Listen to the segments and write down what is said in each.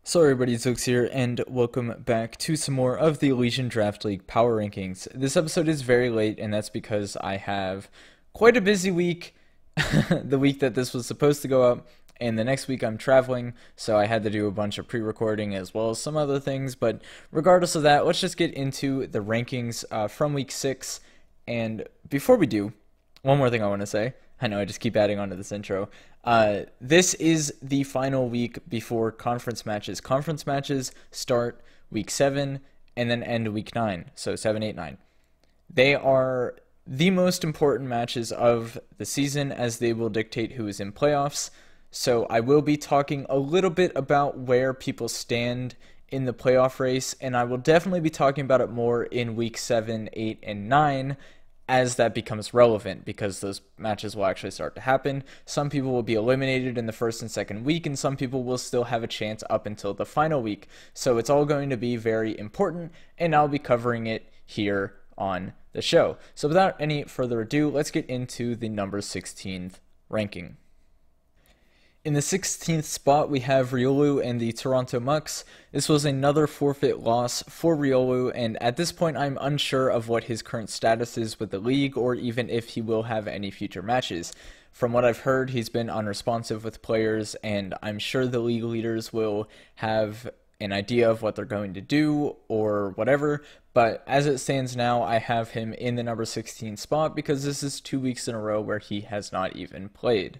So everybody, it's Xilicks here, and welcome back to some more of the Elysian Draft League Power Rankings. This episode is very late, and that's because I have quite a busy week, the week that this was supposed to go up, and the next week I'm traveling, so I had to do a bunch of pre-recording as well as some other things, but regardless of that, let's just get into the rankings from week 6, and before we do, one more thing I want to say. I know I just keep adding on to this intro. This is the final week before conference matches. Conference matches start week 7 and then end week 9. So 7, 8, 9. They are the most important matches of the season as they will dictate who is in playoffs. So I will be talking a little bit about where people stand in the playoff race, and I will definitely be talking about it more in week 7, 8, and 9 as that becomes relevant, because those matches will actually start to happen. Some people will be eliminated in the first and second week, and some people will still have a chance up until the final week. So it's all going to be very important, and I'll be covering it here on the show. So without any further ado, let's get into the number 16th ranking. In the 16th spot, we have Riolu and the Toronto Muks. This was another forfeit loss for Riolu, and at this point I'm unsure of what his current status is with the league, or even if he will have any future matches. From what I've heard, he's been unresponsive with players, and I'm sure the league leaders will have an idea of what they're going to do or whatever, but as it stands now, I have him in the number 16 spot because this is 2 weeks in a row where he has not even played.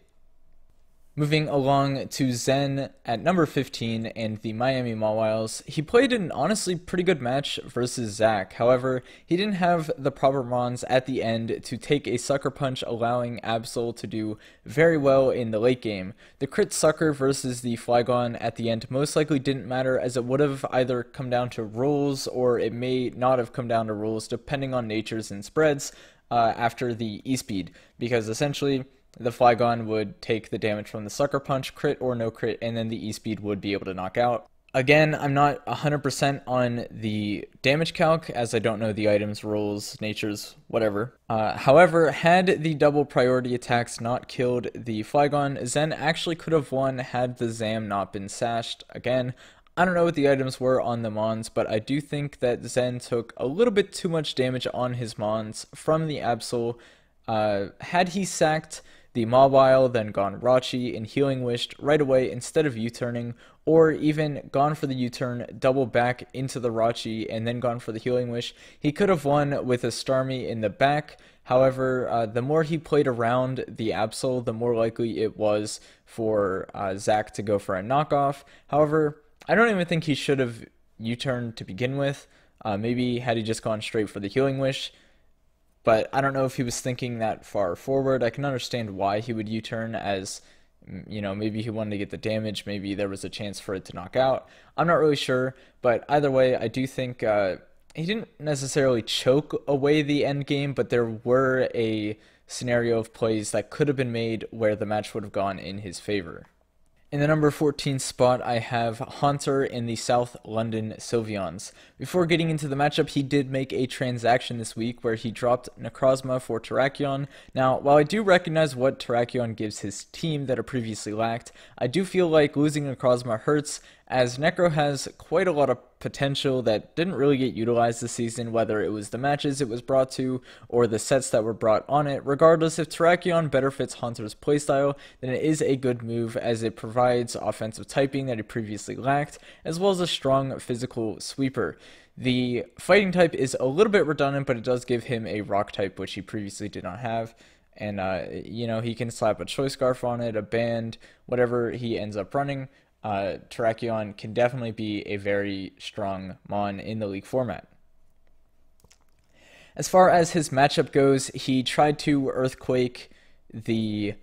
Moving along to Zen at number 15 and the Miami Mawiles. He played an honestly pretty good match versus Zach. However, he didn't have the proper mons at the end to take a sucker punch, allowing Absol to do very well in the late game. The crit sucker versus the Flygon at the end most likely didn't matter, as it would have either come down to rules or it may not have come down to rules depending on natures and spreads after the E-Speed, because essentially the Flygon would take the damage from the Sucker Punch, crit or no crit, and then the E-Speed would be able to knock out. Again, I'm not 100% on the damage calc, as I don't know the items, rules, natures, whatever. However, had the double priority attacks not killed the Flygon, Zen actually could have won had the Zam not been sashed. Again, I don't know what the items were on the Mons, but I do think that Zen took a little bit too much damage on his Mons from the Absol. Had he sacked the Mawile, then gone Rachi and Healing Wished right away instead of U-turning, or even gone for the U-turn, double back into the Rachi, and then gone for the Healing Wish, he could have won with a Starmie in the back. However, the more he played around the Absol, the more likely it was for Zach to go for a knockoff. However, I don't even think he should have U-turned to begin with. Maybe had he just gone straight for the Healing Wish, but I don't know if he was thinking that far forward. I can understand why he would U-turn, as, you know, maybe he wanted to get the damage, maybe there was a chance for it to knock out. I'm not really sure, but either way, I do think he didn't necessarily choke away the end game, but there were a scenario of plays that could have been made where the match would have gone in his favor. In the number 14 spot, I have Haunter in the South London Sylveons. Before getting into the matchup, he did make a transaction this week where he dropped Necrozma for Terrakion. Now, while I do recognize what Terrakion gives his team that it previously lacked, I do feel like losing Necrozma hurts, as Necro has quite a lot of potential that didn't really get utilized this season, whether it was the matches it was brought to or the sets that were brought on it. Regardless, if Terrakion better fits Haunter's playstyle, then it is a good move, as it provides offensive typing that he previously lacked, as well as a strong physical sweeper. The fighting type is a little bit redundant, but it does give him a rock type, which he previously did not have. And, you know, he can slap a Choice Scarf on it, a band, whatever he ends up running. Terrakion can definitely be a very strong Mon in the league format. As far as his matchup goes, he tried to Earthquake the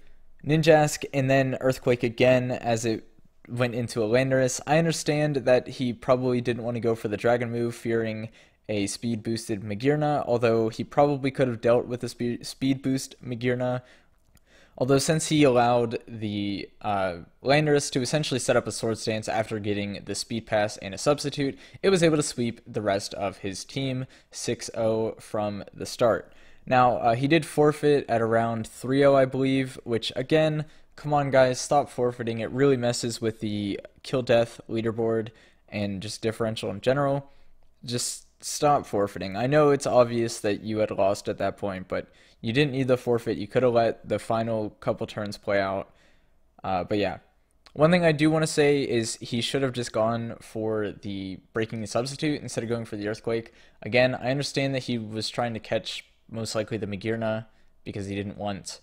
Ninjask and then Earthquake again as it went into a Landorus. I understand that he probably didn't want to go for the Dragon move, fearing a speed boosted Magearna, although he probably could have dealt with the speed boost Magearna. Although since he allowed the Landorus to essentially set up a Sword Stance after getting the Speed Pass and a Substitute, it was able to sweep the rest of his team 6-0 from the start. Now, he did forfeit at around 3-0, I believe, which again, Come on, guys, stop forfeiting. It really messes with the kill death leaderboard and just differential in general. Just stop forfeiting. I know it's obvious that you had lost at that point, but you didn't need the forfeit. You could have let the final couple turns play out. But yeah, one thing I do want to say is he should have just gone for the breaking the substitute instead of going for the earthquake. Again, I understand that he was trying to catch most likely the Magirna because he didn't want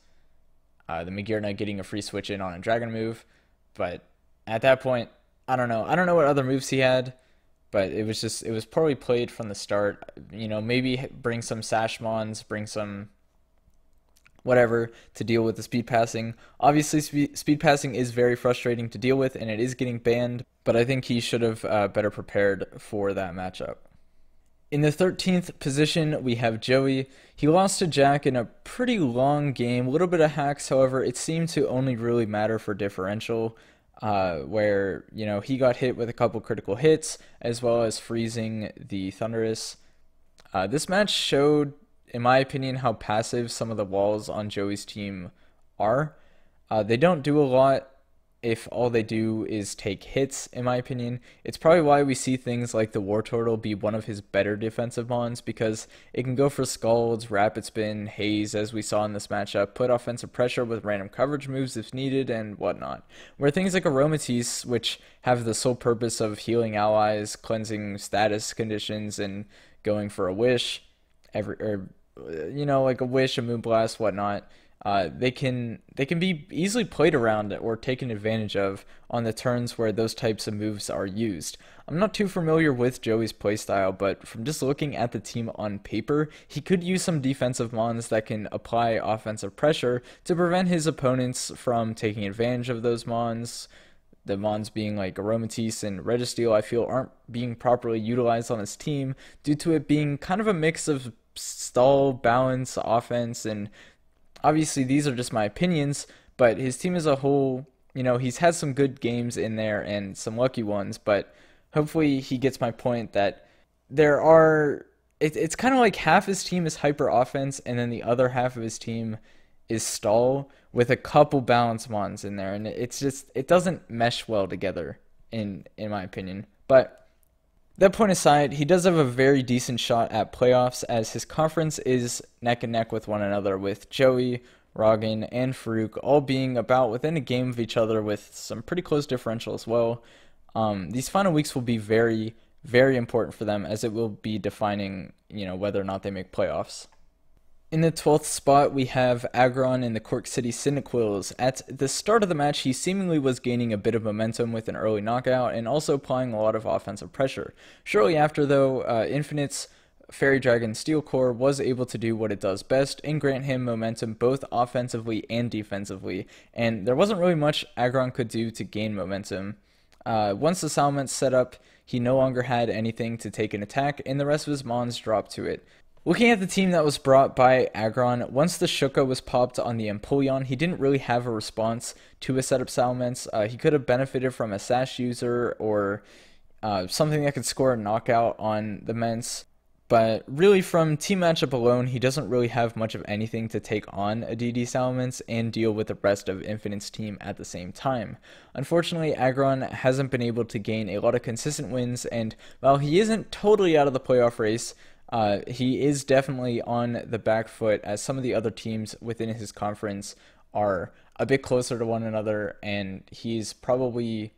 the Magirna getting a free switch in on a dragon move. But at that point, I don't know. I don't know what other moves he had, but it was poorly played from the start. You know, maybe bring some Sashmons, bring some whatever to deal with the speed passing. Obviously, speed passing is very frustrating to deal with, and it is getting banned, but I think he should have better prepared for that matchup. In the 13th position, we have Joey. He lost to Jack in a pretty long game, a little bit of hacks, however, it seemed to only really matter for differential, where, you know, he got hit with a couple critical hits, as well as freezing the Thunderous. This match showed, in my opinion, how passive some of the walls on Joey's team are. They don't do a lot if all they do is take hits, in my opinion. It's probably why we see things like the War Turtle be one of his better defensive mons, because it can go for Scalds, Rapid Spin, Haze, as we saw in this matchup, put offensive pressure with random coverage moves if needed, and whatnot. Where things like Aromatisse, which have the sole purpose of healing allies, cleansing status conditions, and going for a wish, you know, like a wish, a Moonblast, whatnot, they can be easily played around or taken advantage of on the turns where those types of moves are used. I'm not too familiar with Joey's playstyle, but from just looking at the team on paper, he could use some defensive mons that can apply offensive pressure to prevent his opponents from taking advantage of those mons. The mons being like Aromatisse and Registeel, I feel aren't being properly utilized on his team due to it being kind of a mix of stall, balance, offense, and obviously these are just my opinions, but his team as a whole, you know, he's had some good games in there and some lucky ones, but hopefully he gets my point that it's kind of like half his team is hyper offense and then the other half of his team is stall with a couple balance mons in there, and it doesn't mesh well together in my opinion. But that point aside, he does have a very decent shot at playoffs, as his conference is neck and neck with one another, with Joey, Roggen, and Farouk all being about within a game of each other with some pretty close differential as well. These final weeks will be very, very important for them, as it will be defining, you know, whether or not they make playoffs. In the 12th spot, we have Aggron in the Cork City Cyndaquils. At the start of the match, he seemingly was gaining a bit of momentum with an early knockout and also applying a lot of offensive pressure. Shortly after, though, Infinite's Fairy Dragon Steel Core was able to do what it does best and grant him momentum both offensively and defensively, and there wasn't really much Aggron could do to gain momentum. Once the Salamence set up, he no longer had anything to take an attack, and the rest of his mons dropped to it. Looking at the team that was brought by Aggron, once the Shuka was popped on the Empoleon, he didn't really have a response to a setup Salamence. He could have benefited from a Sash user or something that could score a knockout on the Mence. But really, from team matchup alone, he doesn't really have much of anything to take on a DD Salamence and deal with the rest of Infinite's team at the same time. Unfortunately, Aggron hasn't been able to gain a lot of consistent wins, and while he isn't totally out of the playoff race, he is definitely on the back foot, as some of the other teams within his conference are a bit closer to one another, and he's probably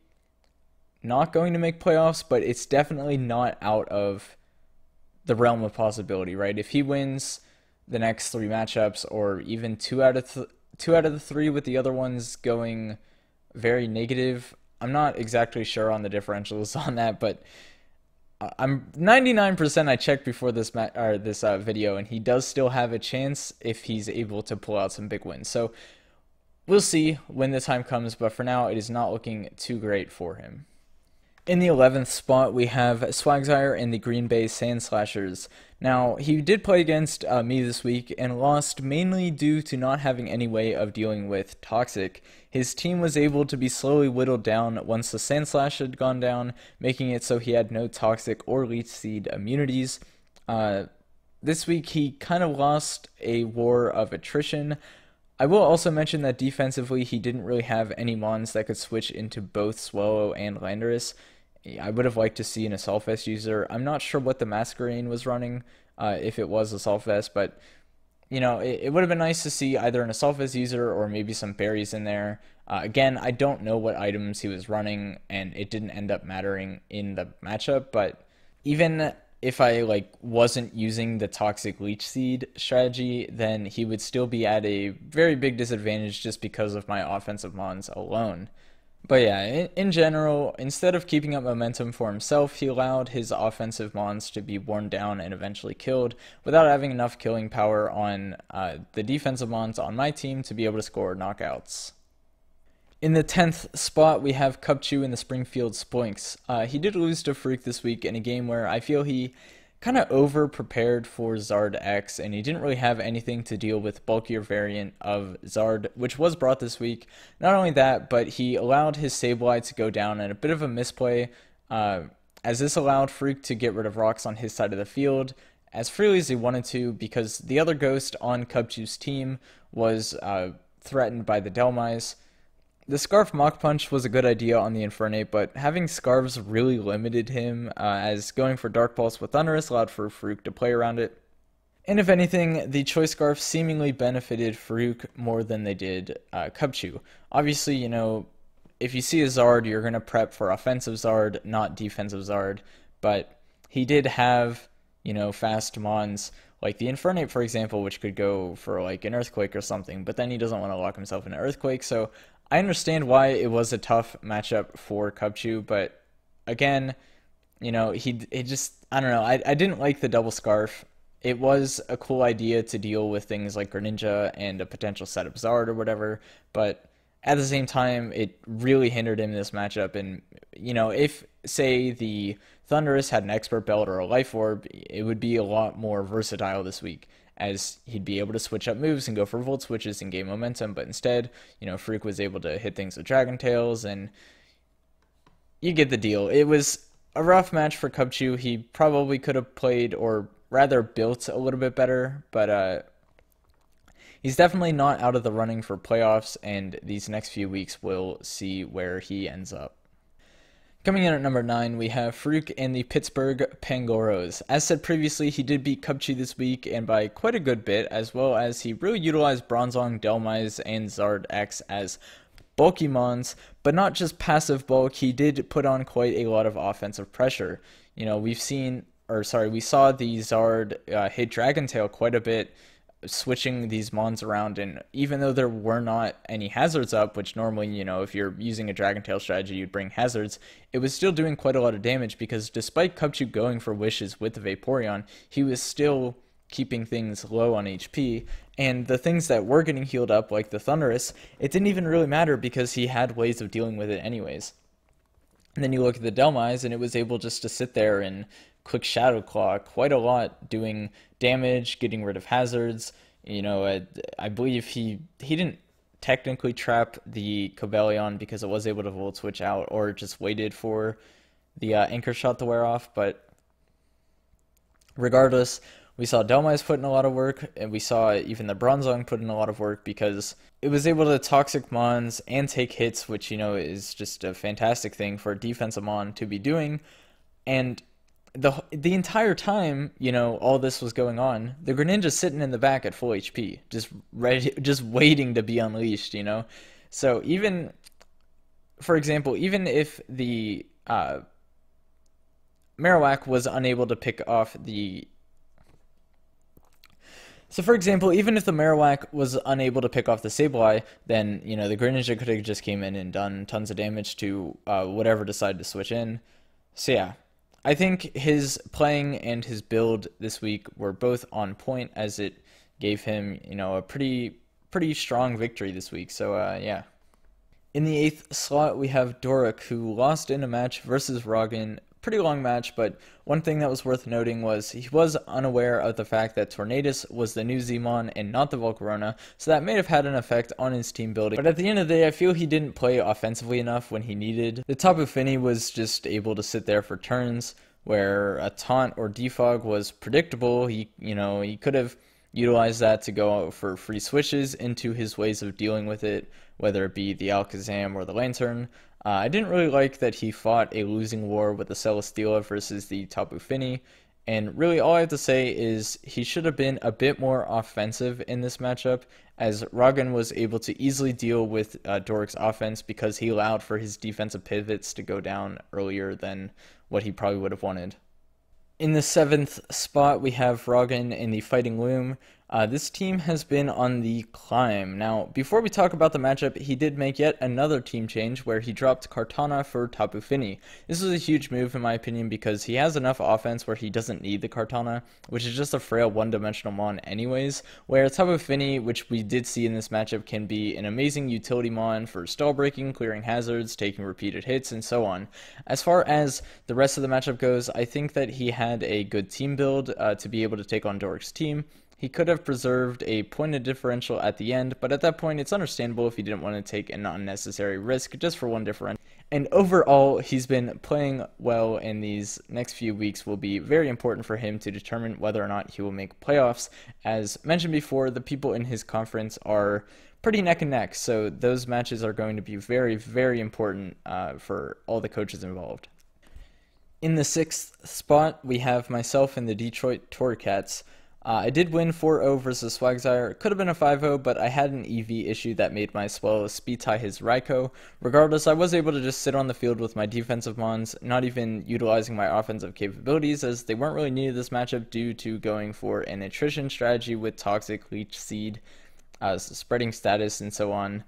not going to make playoffs, but it's definitely not out of the realm of possibility, right? If he wins the next 3 matchups, or even two out of the 3 with the other ones going very negative, I'm not exactly sure on the differentials on that, but I'm 99% I checked before this video, and he does still have a chance if he's able to pull out some big wins. So we'll see when the time comes, but for now it is not looking too great for him. In the 11th spot, we have Swagzire in the Green Bay Sandslashers. Now, he did play against me this week and lost mainly due to not having any way of dealing with Toxic. His team was able to be slowly whittled down once the Sandslash had gone down, making it so he had no Toxic or Leech Seed immunities. This week, he kind of lost a war of attrition. I will also mention that defensively, he didn't really have any mons that could switch into both Swallow and Landorus. I would have liked to see an Assault Vest user. I'm not sure what the Masquerain was running, if it was Assault Vest, but you know, it would have been nice to see either an Assault Vest user or maybe some berries in there. Again, I don't know what items he was running, and it didn't end up mattering in the matchup, but even if I wasn't using the Toxic Leech Seed strategy, then he would still be at a very big disadvantage just because of my offensive mons alone. But yeah, in general, instead of keeping up momentum for himself, he allowed his offensive mons to be worn down and eventually killed without having enough killing power on the defensive mons on my team to be able to score knockouts. In the 10th spot, we have Cupchew in the Springfield Spoinks. He did lose to Freak this week in a game where I feel he kind of over-prepared for Zard X, and he didn't really have anything to deal with bulkier variant of Zard, which was brought this week. Not only that, but he allowed his Sableye to go down in a bit of a misplay, as this allowed Freak to get rid of rocks on his side of the field as freely as he wanted to, because the other Ghost on Cupchew's team was threatened by the Delmise. The Scarf Mach Punch was a good idea on the Infernape, but having Scarves really limited him, as going for Dark Pulse with Thunderous allowed for Farouk to play around it. And if anything, the Choice Scarf seemingly benefited Farouk more than they did Cupchew. Obviously, you know, if you see a Zard, you're going to prep for offensive Zard, not defensive Zard, but he did have, you know, fast mons like the Infernape, for example, which could go for like an Earthquake or something, but then he doesn't want to lock himself in an Earthquake, so I understand why it was a tough matchup for Cupchew, but again, you know, it just, I don't know, I didn't like the double Scarf. It was a cool idea to deal with things like Greninja and a potential setup Zard or whatever, but at the same time, it really hindered him in this matchup. And, you know, if, say, the Thundurus had an Expert Belt or a Life Orb, it would be a lot more versatile this week, as he'd be able to switch up moves and go for Volt Switches and gain momentum, but instead, you know, Freak was able to hit things with Dragon Tails, and you get the deal. It was a rough match for Cupchew. He probably could have played, or rather built, a little bit better, but he's definitely not out of the running for playoffs, and these next few weeks we'll see where he ends up. Coming in at number 9, we have Farouk and the Pittsburgh Pangoros. As said previously, he did beat Cupchew this week, and by quite a good bit, as well as he really utilized Bronzong, Delmise, and Zard X as bulky mons, but not just passive bulk. He did put on quite a lot of offensive pressure. You know, we saw the Zard hit Dragon Tail quite a bit, switching these mons around, and even though there were not any hazards up, which normally, you know, if you're using a Dragon Tail strategy, you'd bring hazards, it was still doing quite a lot of damage, because despite Cupchew going for wishes with the Vaporeon, he was still keeping things low on HP, and the things that were getting healed up, like the Thundurus, it didn't even really matter because he had ways of dealing with it anyways. And then you look at the Delmise, and it was able just to sit there and click Shadow Claw quite a lot, doing damage, getting rid of hazards. You know, I believe he didn't technically trap the Cobalion because it was able to Volt Switch out, or just waited for the Anchor Shot to wear off, but regardless, we saw Delmise put in a lot of work, and we saw even the Bronzong put in a lot of work, because it was able to Toxic Mons and take hits, which, you know, is just a fantastic thing for a defensive Mon to be doing. And the entire time, you know, all this was going on, the Greninja's sitting in the back at full HP, just ready, just waiting to be unleashed, you know? So even, for example, even if the Marowak was unable to pick off the... So for example, even if the Marowak was unable to pick off the Sableye, then, you know, the Greninja could have just came in and done tons of damage to whatever decided to switch in. So yeah, I think his playing and his build this week were both on point, as it gave him, you know, a pretty strong victory this week. So yeah. In the 8th slot, we have Dorak, who lost in a match versus Roggen. Pretty long match, but one thing that was worth noting was he was unaware of the fact that Tornadus was the new Zmon and not the Volcarona, so that may have had an effect on his team building. But at the end of the day, I feel he didn't play offensively enough when he needed. The Tapu Fini was just able to sit there for turns, where a Taunt or Defog was predictable. He could have utilize that to go for free switches into his ways of dealing with it, whether it be the Alakazam or the Lantern. I didn't really like that he fought a losing war with the Celesteela versus the Tapu Fini, and really all I have to say is he should have been a bit more offensive in this matchup, as Roggen was able to easily deal with Doric's offense because he allowed for his defensive pivots to go down earlier than what he probably would have wanted. In the 7th spot, we have Roggen in the Fighting Loom. This team has been on the climb. Now, before we talk about the matchup, he did make yet another team change where he dropped Kartana for Tapu Fini. This was a huge move in my opinion because he has enough offense where he doesn't need the Kartana, which is just a frail one-dimensional mon anyways, where Tapu Fini, which we did see in this matchup, can be an amazing utility mon for stall breaking, clearing hazards, taking repeated hits, and so on. As far as the rest of the matchup goes, I think that he had a good team build to be able to take on Doric's team. He could have preserved a point of differential at the end, but at that point it's understandable if he didn't want to take an unnecessary risk just for one differential. And overall, he's been playing well, and these next few weeks will be very important for him to determine whether or not he will make playoffs. As mentioned before, the people in his conference are pretty neck and neck, so those matches are going to be very, very important for all the coaches involved. In the 6th spot, we have myself and the Detroit Torracats. I did win 4-0 versus Swagzire. It could have been a 5-0, but I had an EV issue that made my Swellow speed tie his Raikou. Regardless, I was able to just sit on the field with my defensive mons, not even utilizing my offensive capabilities, as they weren't really needed this matchup due to going for an attrition strategy with Toxic, Leech Seed, spreading status, and so on.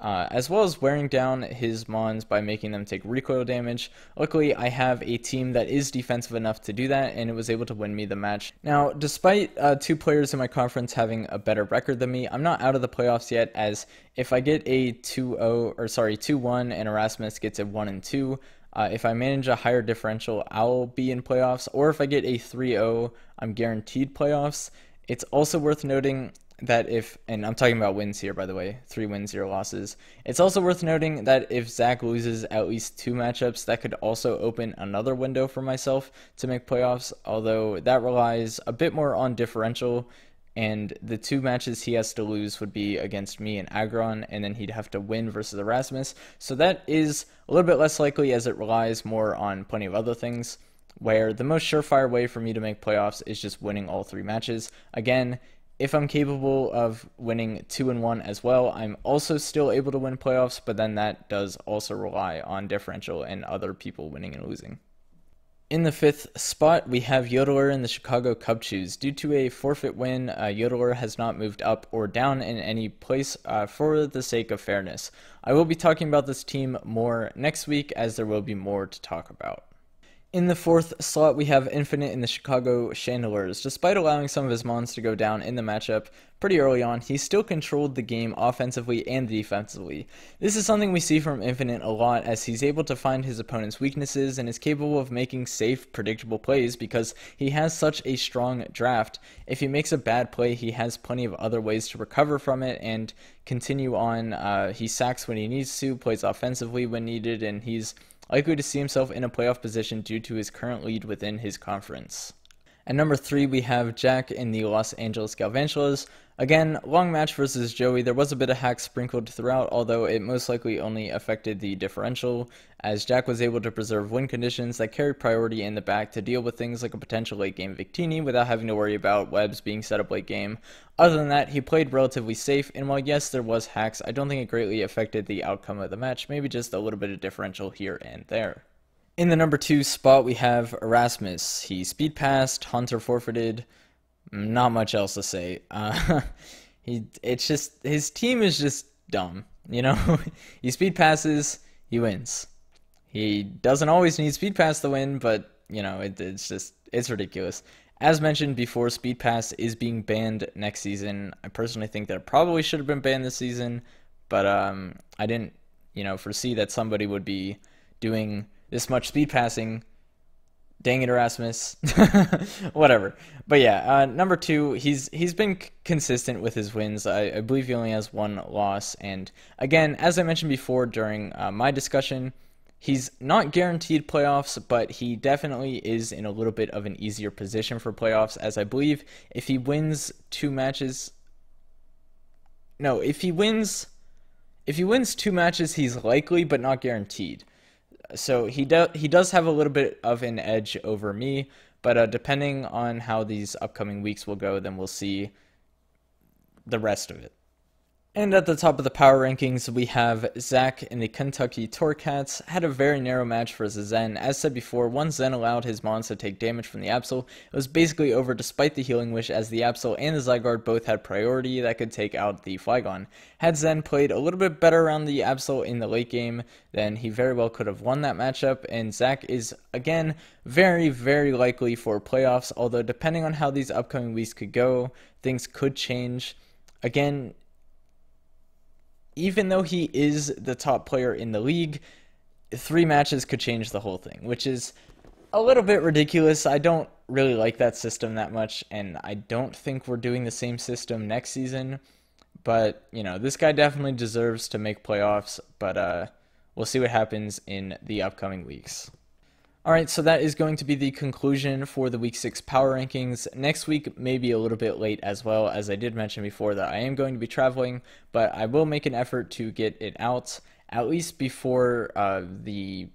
As well as wearing down his mons by making them take recoil damage. Luckily, I have a team that is defensive enough to do that, and it was able to win me the match. Now, despite two players in my conference having a better record than me, I'm not out of the playoffs yet, as if I get a 2-1 and Erasmus gets a 1-2, if I manage a higher differential, I'll be in playoffs, or if I get a 3-0, I'm guaranteed playoffs. It's also worth noting that and I'm talking about wins here, by the way, 3 wins, 0 losses. It's also worth noting that if Zach loses at least 2 matchups, that could also open another window for myself to make playoffs, although that relies a bit more on differential, and the 2 matches he has to lose would be against me and Agron, and then he'd have to win versus Erasmus, so that is a little bit less likely as it relies more on plenty of other things, where the most surefire way for me to make playoffs is just winning all 3 matches. Again, if I'm capable of winning 2-1 as well, I'm also still able to win playoffs, but then that does also rely on differential and other people winning and losing. In the 5th spot, we have Yodeler and the Chicago Cubchews. Due to a forfeit win, Yodeler has not moved up or down in any place for the sake of fairness. I will be talking about this team more next week, as there will be more to talk about. In the 4th slot, we have Infinite in the Chicago Chandelures. Despite allowing some of his mons to go down in the matchup pretty early on, he still controlled the game offensively and defensively. This is something we see from Infinite a lot, as he's able to find his opponent's weaknesses and is capable of making safe, predictable plays because he has such a strong draft. If he makes a bad play, he has plenty of other ways to recover from it and continue on. He sacks when he needs to, plays offensively when needed, and he's likely to see himself in a playoff position due to his current lead within his conference. At number 3, we have Jack in the Los Angeles Galvantulas. Again, long match versus Joey. There was a bit of hacks sprinkled throughout, although it most likely only affected the differential, as Jack was able to preserve win conditions that carried priority in the back to deal with things like a potential late game Victini without having to worry about webs being set up late game. Other than that, he played relatively safe, and while yes, there was hacks, I don't think it greatly affected the outcome of the match, maybe just a little bit of differential here and there. In the number 2 spot, we have Erasmus. He speed passed, Hunter forfeited. Not much else to say. His team is just dumb, you know? He speed passes, he wins. He doesn't always need speed pass to win, but, you know, it's ridiculous. As mentioned before, speed pass is being banned next season. I personally think that it probably should have been banned this season, but I didn't, foresee that somebody would be doing this much speed passing. Dang it, Erasmus. Whatever. But yeah, number 2, he's been consistent with his wins. I believe he only has 1 loss. And again, as I mentioned before during my discussion, He's not guaranteed playoffs, but he definitely is in a little bit of an easier position for playoffs, as I believe if he wins two matches, no, if he wins 2 matches, he's likely but not guaranteed. So he does have a little bit of an edge over me, but depending on how these upcoming weeks will go, then we'll see the rest of it. And at the top of the power rankings, we have Zach in the Kentucky Torracats. Had a very narrow match versus Zen. As said before, once Zen allowed his mons to take damage from the Absol, it was basically over despite the Healing Wish, as the Absol and the Zygarde both had priority that could take out the Flygon. Had Zen played a little bit better around the Absol in the late game, then he very well could have won that matchup, and Zach is, again, very, very likely for playoffs, although depending on how these upcoming weeks could go, things could change. Again, even though he is the top player in the league, 3 matches could change the whole thing, which is a little bit ridiculous. I don't really like that system that much, and I don't think we're doing the same system next season. But, you know, this guy definitely deserves to make playoffs, but we'll see what happens in the upcoming weeks. Alright, so that is going to be the conclusion for the Week 6 Power Rankings. Next week may be a little bit late as well, as I did mention before that I am going to be traveling, but I will make an effort to get it out at least before the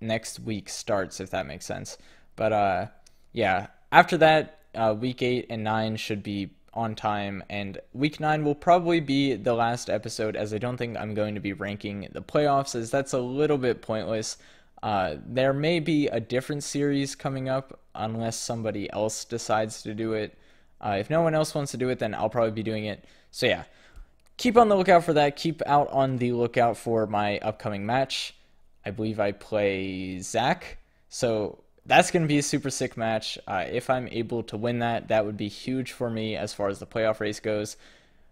next week starts, if that makes sense. But yeah, after that, Week 8 and 9 should be on time, and Week 9 will probably be the last episode, as I don't think I'm going to be ranking the playoffs, as that's a little bit pointless. There may be a different series coming up unless somebody else decides to do it. If no one else wants to do it, then I'll probably be doing it. So yeah, keep on the lookout for that. Keep out on the lookout for my upcoming match. I believe I play Zach, so that's going to be a super sick match. If I'm able to win that, that would be huge for me as far as the playoff race goes.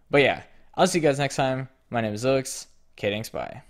But yeah, I'll see you guys next time. My name is Zyliks. Okay, thanks, bye.